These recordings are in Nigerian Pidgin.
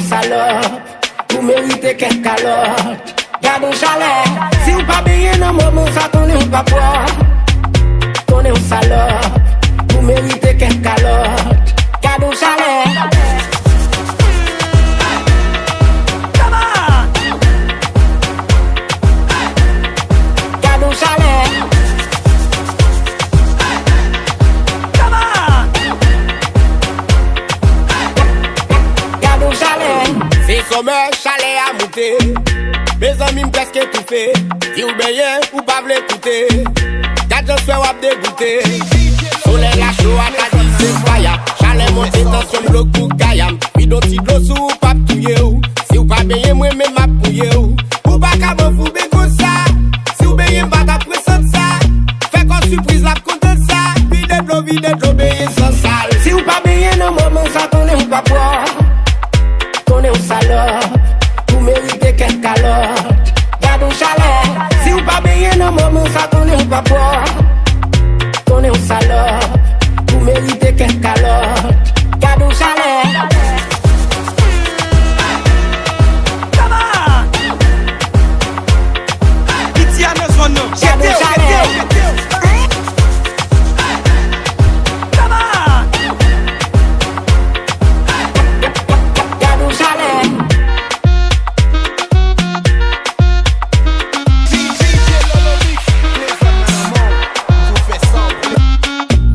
salope, vous méritez quelques calottes. Garde un chalet, si vous pas payé dans mon moment, ça tourne ou pas poids. Tournez un salope, vous méritez quelques calottes. Garde un chalet. Garde un chalet. Garde un chalet. C'est comme un chalet à monter. Mes amis m'presque étouffés. Si vous baillez ou pas vous l'écouter. Quand je fais wap dégoûter. Soleil la chaud à ta dit c'est fire. Chalet monté tension le coup kayam. Bidon ti d'eau sous ou pas touye ou. Si vous pas baillez moi même m'a pouye ou. Ou pas qu'à m'en foutre comme ça. Si vous baillez m'pas d'après ça. Fait qu'on surprise la content ça. Vide de l'eau baillez sans sale. Si vous pas baillez dans moment ça tourne ou pas boire. Tourne au salope. Vous méritez quelques calottes. Garde un chalet. Si vous pas payé dans moment, ça tourne ou pas boire. Tournez au salope. Vous méritez quelques calottes. Garde un chalet. Come on. Pitié à nos zones. Garde un chalet. Come on. Garde un chalet.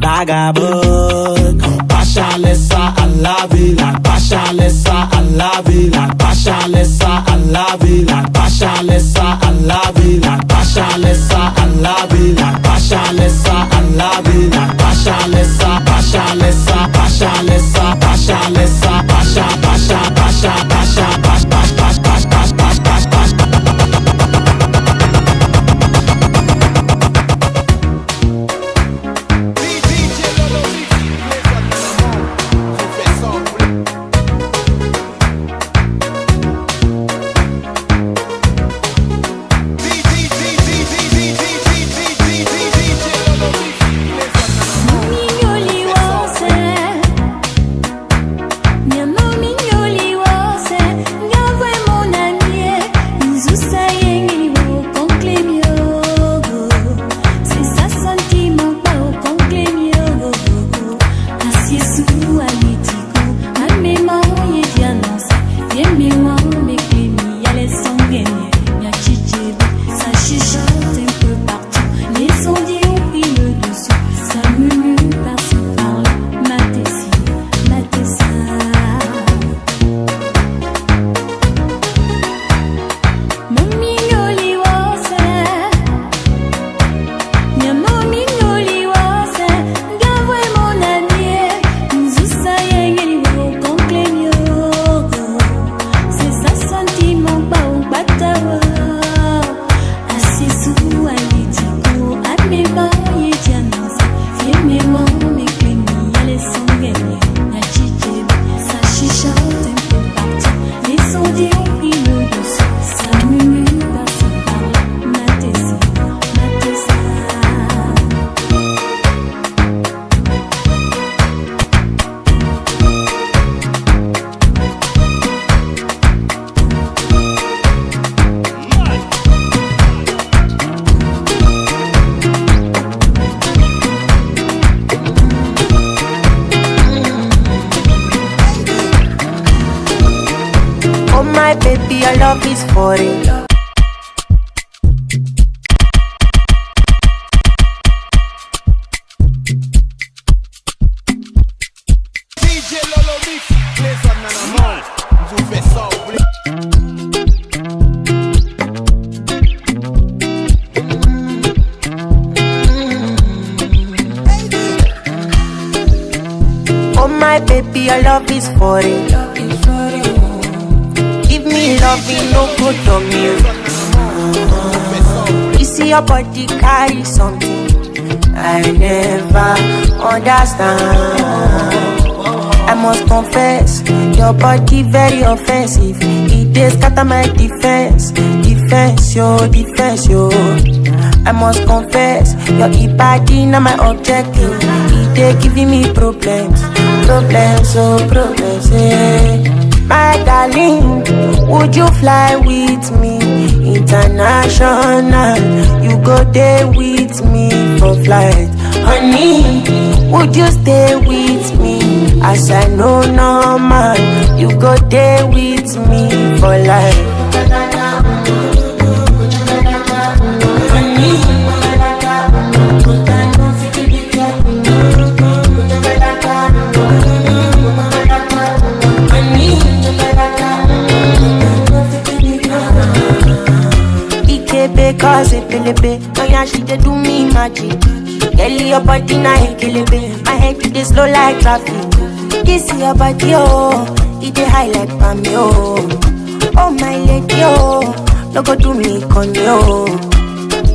Vagabond, Pacha laissa à la villa, Pacha laissa à la villa, Pacha laissa à la villa, Pacha laissa à la villa, Pacha laissa à la villa, Pacha laissa à la villa, Pacha laissa, Pacha laissa, Pacha laissa, Pacha laissa, Pacha, Pacha, Pacha, Pacha, Pacha, Pacha, Pacha, Pacha, baby, your love is for it. DJ Lolo Mix, play some nanamon. Nous fait ça, Oh my baby, your love is for it. Give me love, you no good on me. You see your body carry something I never understand. I must confess, your body very offensive. It is scatter my defense, defense yo. I must confess, your body not my objective. It is giving me problems, yeah. My darling, would you fly with me? International, you go there with me for flight. Honey, would you stay with me? As I know normal, you go there with me for life. Cause it pelebe, oh yeah, she dey do me magic. Girl, your body na ekelebe, my head it dey slow like traffic. This your body, oh, it dey high like palmy, oh. Oh my lady, oh, no go do me conyo.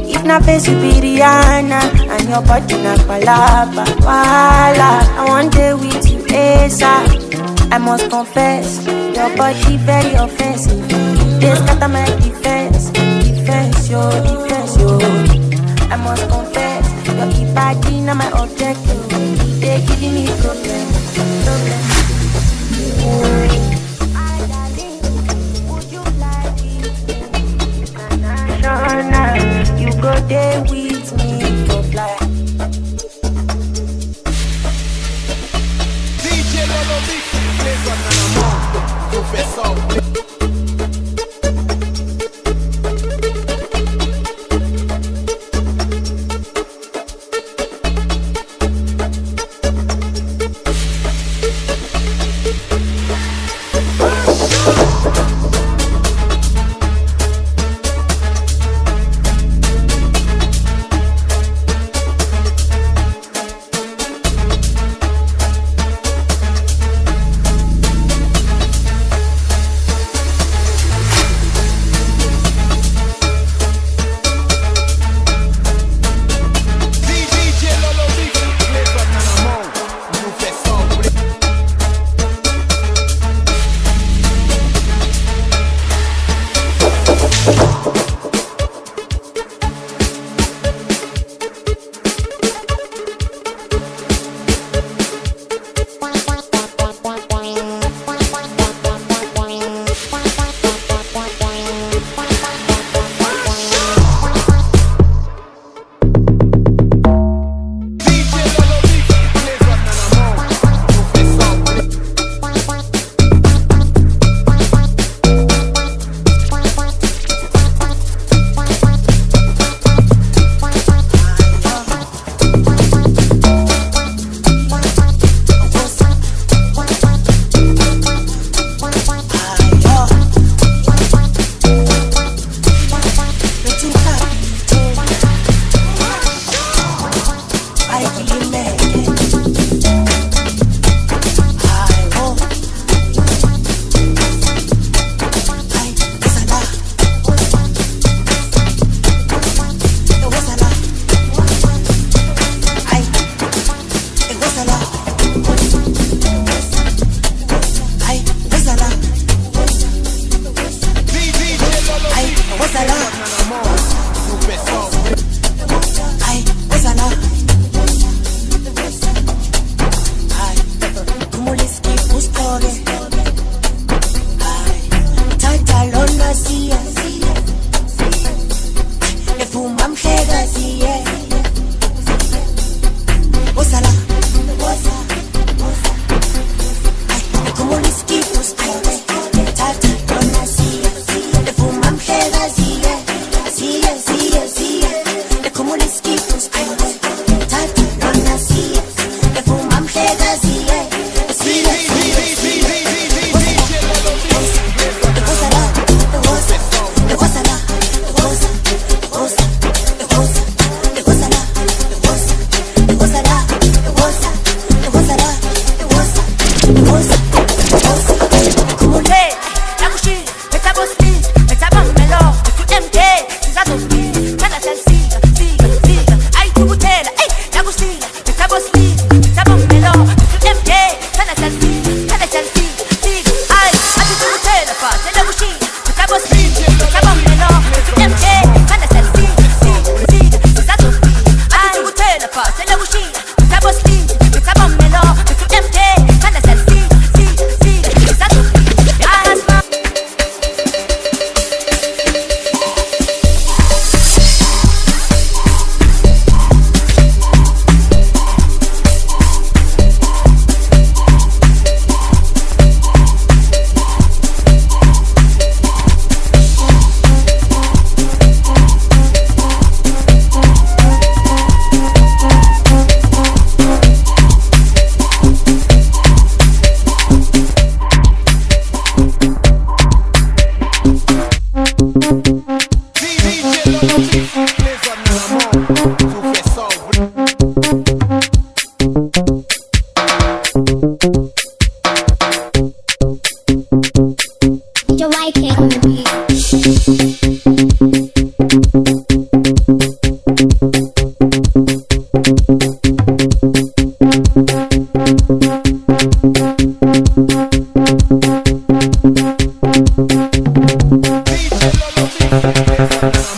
If na face you be Rihanna, and your body na palapa, wala. I want day with you, ASAP. I must confess, your body very offensive. They scatter my defense. Defense, yo. I must confess, your body na my objective. They giving me problem. Would you fly with me? You go there with me for fly. DJ Lolo Mix, plays on Nanamon. Professor. DJ Lolo Mix, plays on Nanamon, to fait sombre. You're right, King on the beat. DJ Lolo Mix, plays on Nanamon.